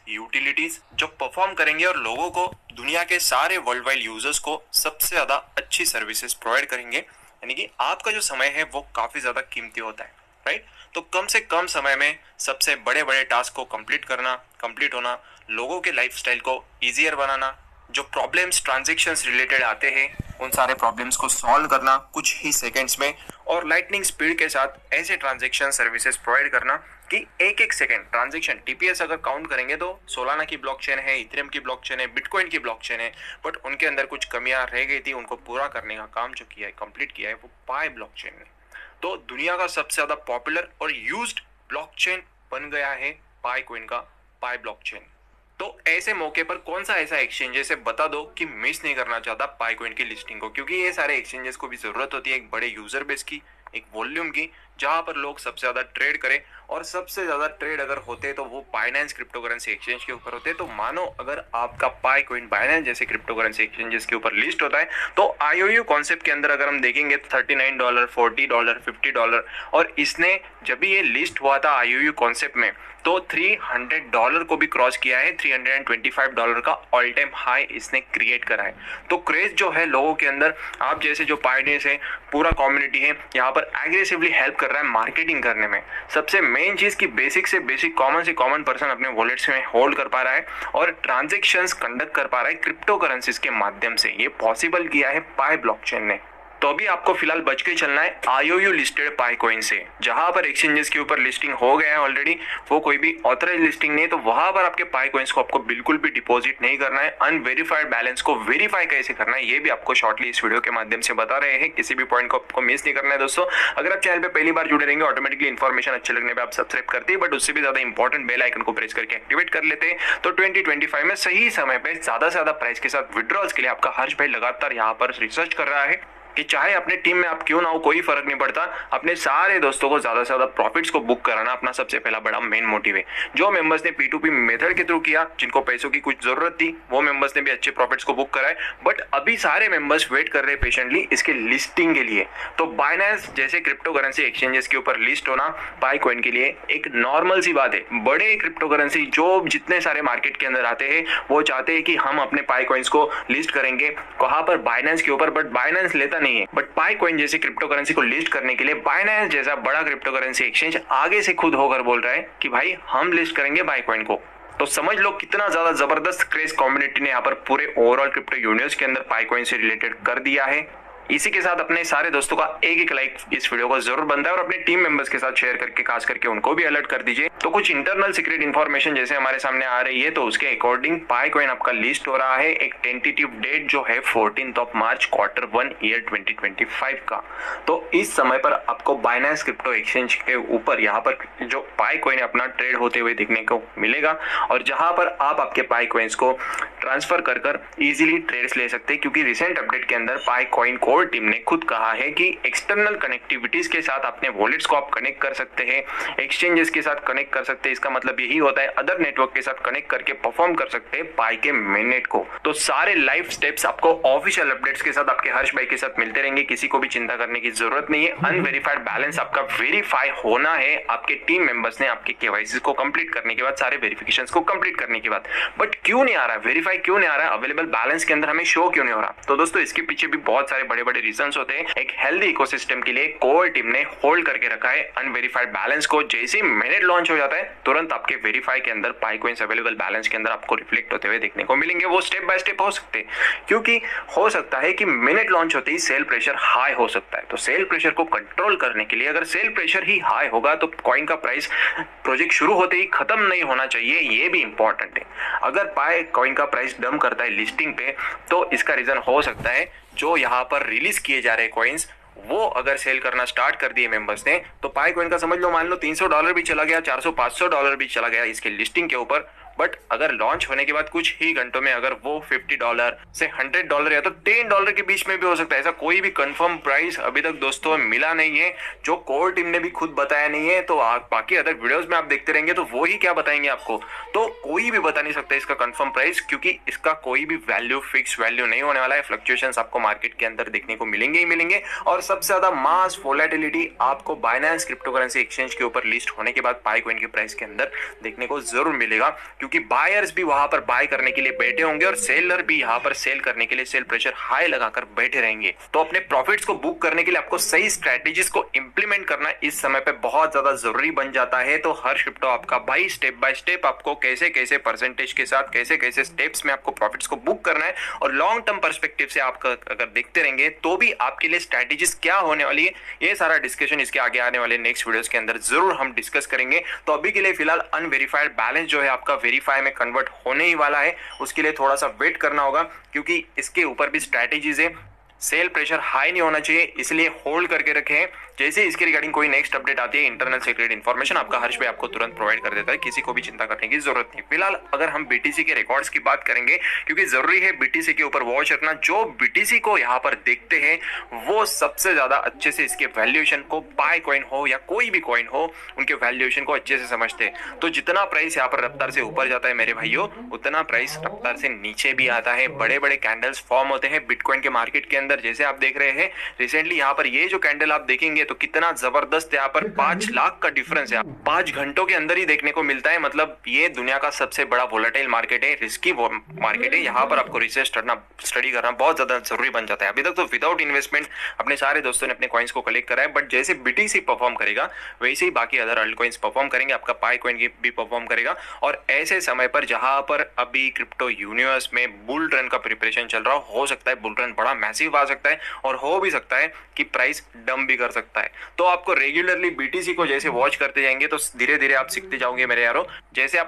Utilities जो perform करेंगे और लोगों को, दुनिया के सारे वर्ल्ड वाइड यूजर्स को सबसे ज्यादा अच्छी सर्विसेज प्रोवाइड करेंगे। यानी कि आपका जो समय है वो काफी ज्यादा कीमती होता है, राइट। तो कम से कम समय में सबसे बड़े बड़े टास्क को कंप्लीट होना, लोगों के लाइफस्टाइल को इजियर बनाना, जो प्रॉब्लम्स ट्रांजेक्शन्स रिलेटेड आते हैं उन सारे प्रॉब्लम्स को सॉल्व करना कुछ ही सेकंड्स में, और लाइटनिंग स्पीड के साथ ऐसे ट्रांजेक्शन सर्विसेज प्रोवाइड करना कि एक एक सेकंड ट्रांजेक्शन, टीपीएस अगर काउंट करेंगे तो सोलाना की ब्लॉकचेन है, इथेरियम की ब्लॉकचेन है, बिटकॉइन की ब्लॉकचेन है, बट उनके अंदर कुछ कमियां रह गई थी, उनको पूरा करने का काम जो किया है, कंप्लीट किया है, वो पाई ब्लॉकचेन ने। तो दुनिया का सबसे ज्यादा पॉपुलर और यूज्ड ब्लॉकचेन बन गया है पाई कॉइन का पाई ब्लॉकचेन। तो ऐसे मौके पर कौन सा ऐसा एक्सचेंज है बता दो कि मिस नहीं करना चाहता पाई कॉइन की लिस्टिंग को, क्योंकि ये सारे एक्सचेंजेस को भी जरूरत होती है एक बड़े यूजर बेस की, एक वॉल्यूम की, जहां पर लोग सबसे ज्यादा ट्रेड करें। और सबसे ज्यादा ट्रेड अगर होते तो वो बाइनेंस क्रिप्टो करेंसी एक्सचेंज के ऊपर होते। तो मानो अगर आपका पाई कॉइन बाइनेंस जैसे क्रिप्टो करेंसी एक्सचेंजेस के ऊपर लिस्ट होता है, तो आईओयू कॉन्सेप्ट के अंदर अगर हम देखेंगे $39, $40, $50, और इसने जब भी ये लिस्ट हुआ था आईओयू कॉन्सेप्ट में तो $300 को भी क्रॉस किया है, $325 का ऑल टाइम हाई इसने क्रिएट करा है। तो क्रेज जो है लोगों के अंदर, आप जैसे जो पायनियर्स है, पूरा कम्युनिटी है, यहाँ पर एग्रेसिवली हेल्प कर रहा है मार्केटिंग करने में। सबसे मेन चीज की बेसिक से बेसिक कॉमन से कॉमन पर्सन अपने वॉलेट्स में होल्ड कर पा रहा है और ट्रांजेक्शंस कंडक्ट कर पा रहा है क्रिप्टो करेंसीज के माध्यम से। ये पॉसिबल किया है पाई ब्लॉकचेन ने। तो अभी आपको फिलहाल बच के चलना है आईओयू लिस्टेड पाई कॉइन से, जहां पर एक्सचेंजेस के ऊपर लिस्टिंग हो गया है ऑलरेडी, वो कोई भी ऑथराइज लिस्टिंग नहीं है, तो वहां पर आपके पाई कॉइन्स को आपको बिल्कुल भी डिपॉजिट नहीं करना है। अनवेरिफाइड बैलेंस को वेरीफाई कैसे करना है ये भी आपको शॉर्टली इस वीडियो के माध्यम से बता रहे हैं। किसी भी पॉइंट को आपको मिस नहीं करना है दोस्तों। अगर आप चैनल पे पहली बार जुड़े रहेंगे, ऑटोमेटिकली इन्फॉर्मेशन अच्छे लगने पे आप सब्सक्राइब करते हैं, बट उससे भी ज्यादा इंपॉर्टेंट बेल आइकन को प्रेस करके एक्टिवेट कर लेते हैं। तो 2025 में सही समय पे ज्यादा से ज्यादा प्राइस के साथ विड्रॉल्स के लिए आपका हर्ष भाई लगातार यहाँ पर रिसर्च कर रहा है कि चाहे अपने टीम में आप क्यों ना हो, कोई फर्क नहीं पड़ता, अपने सारे दोस्तों को ज्यादा से ज्यादा प्रॉफिट्स को बुक कराना अपना सबसे पहला बड़ा मेन मोटिव है। जो मेंबर्स ने P2P मेथड के थ्रू किया, जिनको पैसों की कुछ जरूरत थी, वो मेंबर्स ने भी अच्छे प्रॉफिट्स को बुक कराए, बट अभी सारे मेंबर्स वेट कर रहे हैं पेशेंटली इसके लिस्टिंग के लिए। तो बाइनेंस जैसे क्रिप्टो करेंसी एक्सचेंजेस के ऊपर लिस्ट होना पाई कॉइन के लिए एक नॉर्मल सी बात है। बड़े क्रिप्टो करेंसी जो जितने सारे मार्केट के अंदर आते हैं, वो चाहते हैं कि हम अपने पाई कॉइन्स को लिस्ट करेंगे कहां पर, बाइनेंस के ऊपर, बट बाइनेंस लेता नहीं है। बट पाई कॉइन जैसे क्रिप्टो करेंसी को लिस्ट करने के लिए बाइनेंस जैसा बड़ा क्रिप्टो करेंसी एक्सचेंज आगे से खुद होकर बोल रहा है कि भाई हम लिस्ट करेंगे बाई कॉइन को। तो समझ लो कितना ज्यादा जबरदस्त क्रेज कम्युनिटी ने यहाँ पर पूरे ओवरऑल क्रिप्टो यूनिवर्स के अंदर पाई कॉइन से रिलेटेड कर दिया है। इसी के साथ अपने सारे दोस्तों का एक लाइक इस वीडियो को जरूर बनता है और अपने टीम मेंबर्स के साथ शेयर करके खास करके उनको भी अलर्ट कर दीजिए। तो कुछ इंटरनल सीक्रेट इन्फॉर्मेशन जैसे हमारे सामने आ रही है, तो उसके अकॉर्डिंग पाई कॉइन आपका लिस्ट हो रहा है। एक टेंटेटिव डेट जो है 14 मार्च Q1 ईयर 2025 का। तो इस समय पर आपको बाइनेंस क्रिप्टो एक्सचेंज के ऊपर यहाँ पर जो पाई कॉइन अपना ट्रेड होते हुए देखने को मिलेगा, और जहां पर आप आपके पाई कॉइन्स को ट्रांसफर कर इजीली ट्रेड्स ले सकते हैं। क्योंकि रिसेंट अपडेट के अंदर पाई कॉइन कोर टीम ने खुद कहा है कि एक्सटर्नल कनेक्टिविटीज के साथ अपने वॉलेट्स को आप कनेक्ट कर सकते हैं, एक्सचेंजेस के साथ कनेक्ट कर सकते हैं। इसका मतलब यही होता है अदर नेटवर्क के साथ कनेक्ट करके परफॉर्म कर सकते हैं पाई के मेननेट को। तो सारे लाइव स्टेप्स आपको ऑफिशियल अपडेट्स के साथ आपके हर्ष भाई के साथ मिलते रहेंगे, किसी को भी चिंता करने की जरूरत नहीं है। अनवेरिफाइड बैलेंस आपका वेरीफाई होना है आपके टीम मेंबर्स ने आपके केवाईसी को कंप्लीट करने के बाद, सारे वेरिफिकेशंस को कंप्लीट करने के बाद। बट क्यों नहीं आ रहा, वेरीफाई क्यों नहीं आ रहा, अवेलेबल बैलेंस के अंदर हमें शो क्यों नहीं हो रहा? तो दोस्तों इसके पीछे भी बहुत सारे बड़े बड़े रीजंस होते हैं। एक हेल्दी इकोसिस्टम के लिए कोर टीम ने होल्ड करके रखा है अनवेरिफाइड बैलेंस को। जैसे ही मिनट लॉन्च हो जाता है तुरंत आपके वेरीफाई के अंदर पाई कॉइन्स अवेलेबल बैलेंस के अंदर आपको रिफ्लेक्ट होते हुए देखने को मिलेंगे। वो स्टेप बाय स्टेप हो सकते हैं, क्योंकि हो सकता है कि मिनट लॉन्च होते ही सेल प्रेशर हाई हो सकता है। तो सेल प्रेशर को कंट्रोल करने के लिए, अगर सेल प्रेशर ही हाई होगा तो कॉइन का प्राइस प्रोजेक्ट शुरू होते ही खत्म नहीं होना चाहिए, ये भी इंपॉर्टेंट है। अगर पाई कॉइन का प्राइस डम करता है लिस्टिंग पे, तो इसका रीजन हो सकता है जो यहाँ पर रिलीज किए जा रहे कॉइन्स वो अगर सेल करना स्टार्ट कर दिए मेंबर्स ने, तो पाई कॉइन का समझ लो, मान लो $300 भी चला गया, $400-500 भी चला गया इसके लिस्टिंग के ऊपर। बट अगर लॉन्च होने के बाद कुछ ही घंटों में अगर वो $50 से $100 या तो $10 के बीच में भी हो सकता है। ऐसा कोई भी कंफर्म प्राइस अभी तक दोस्तों मिला नहीं है, जो कोर टीम ने भी खुद बताया नहीं है। तो बाकी अदर वीडियोस में आप देखते रहेंगे तो वो ही क्या बताएंगे आपको। तो कोई भी बता नहीं सकता इसका कंफर्म प्राइस, क्योंकि इसका कोई भी वैल्यू, फिक्स वैल्यू नहीं होने वाला है। फ्लक्चुएशंस आपको मार्केट के अंदर देखने को मिलेंगे ही मिलेंगे, और सबसे ज्यादा मास वोलेटिलिटी आपको बाइनेंस क्रिप्टो करेंसी एक्सचेंज के ऊपर लिस्ट होने के बाद पाई कॉइन के प्राइस के अंदर देखने को जरूर मिलेगा। क्योंकि बायर्स भी वहां पर बाय करने के लिए बैठे होंगे और सेलर भी यहाँ पर सेल करने के लिए सेल प्रेशर हाई लगाकर बैठे रहेंगे। तो अपने प्रॉफिट्स को बुक करने के लिए आपको सही स्ट्रेटेजीज को इंप्लीमेंट करना इस समय पे बहुत ज्यादा जरूरी बन जाता है। तो हर शिफ्टो आपका भाई स्टेप बाय स्टेप आपको कैसे कैसे परसेंटेज के साथ कैसे कैसे स्टेप्स में आपको प्रॉफिट्स को बुक करना है और लॉन्ग टर्म पर्सपेक्टिव से आप अगर देखते रहेंगे तो भी आपके लिए स्ट्रेटेजीज क्या होने वाली है, ये सारा डिस्कशन इसके आगे आने वाले नेक्स्ट वीडियोस के अंदर जरूर हम डिस्कस करेंगे। तो अभी के लिए फिलहाल अनवेरिफाइड बैलेंस जो है आपका वेरीफाई में कन्वर्ट होने ही वाला है, उसके लिए थोड़ा सा वेट करना होगा क्योंकि इसके ऊपर भी स्ट्रैटेजीज है। सेल प्रेशर हाई नहीं होना चाहिए, इसलिए होल्ड करके रखें। जैसे इसके रिगार्डिंग कोई नेक्स्ट अपडेट आती है, इंटरनल सीक्रेट इन्फॉर्मेशन आपका हर्ष भाई आपको तुरंत प्रोवाइड कर देता है, किसी को भी चिंता करने की जरूरत नहीं। फिलहाल अगर हम बीटीसी के रिकॉर्ड्स की बात करेंगे, क्योंकि जरूरी है बीटीसी के ऊपर वॉच रखना, जो बीटीसी को यहाँ पर देखते हैं वो सबसे ज्यादा अच्छे से इसके वैल्यूएशन को, बाय कॉइन हो या कोई भी कॉइन हो, उनके वैल्यूएशन को अच्छे से समझते हैं। तो जितना प्राइस यहाँ पर रफ्तार से ऊपर जाता है मेरे भाइयों, उतना प्राइस रफ्तार से नीचे भी आता है। बड़े बड़े कैंडल्स फॉर्म होते हैं बिटकॉइन के मार्केट के अंदर, जैसे आप देख रहे हैं रिसेंटली यहाँ पर ये जो कैंडल आप देखेंगे तो कितना जबरदस्त यहाँ पर 5 लाख का डिफरेंस है, 5 घंटों के अंदर ही देखने को मिलता है। मतलब ये दुनिया का सबसे बड़ा वोलेटाइल मार्केट है, रिस्की मार्केट है। यहाँ पर आपको रिसर्च स्टडी करना बहुत ज्यादा जरूरी बन जाता है। अभी तक तो विदाउट इन्वेस्टमेंट अपने सारे दोस्तों ने अपने कॉइन्स को कलेक्ट करा है, बट जैसे बीटीसी परफॉर्म करेगा वैसे ही बाकी अदर अल्ट कॉइन्स परफॉर्म करेंगे, आपका पाई कॉइन भी परफॉर्म करेगा। और ऐसे समय पर जहां पर अभी क्रिप्टो यूनिवर्स में बुल रन का प्रिपरेशन चल रहा हो सकता है बुल रन बड़ा मैसिव आ सकता है और हो भी सकता है कि प्राइस डंप भी कर सकता है। तो आपको रेगुलरली बीटीसी को जैसे वॉच करते जाएंगे तो धीरे धीरे आप सीखते जाओगे मेरे यारों। जैसे आप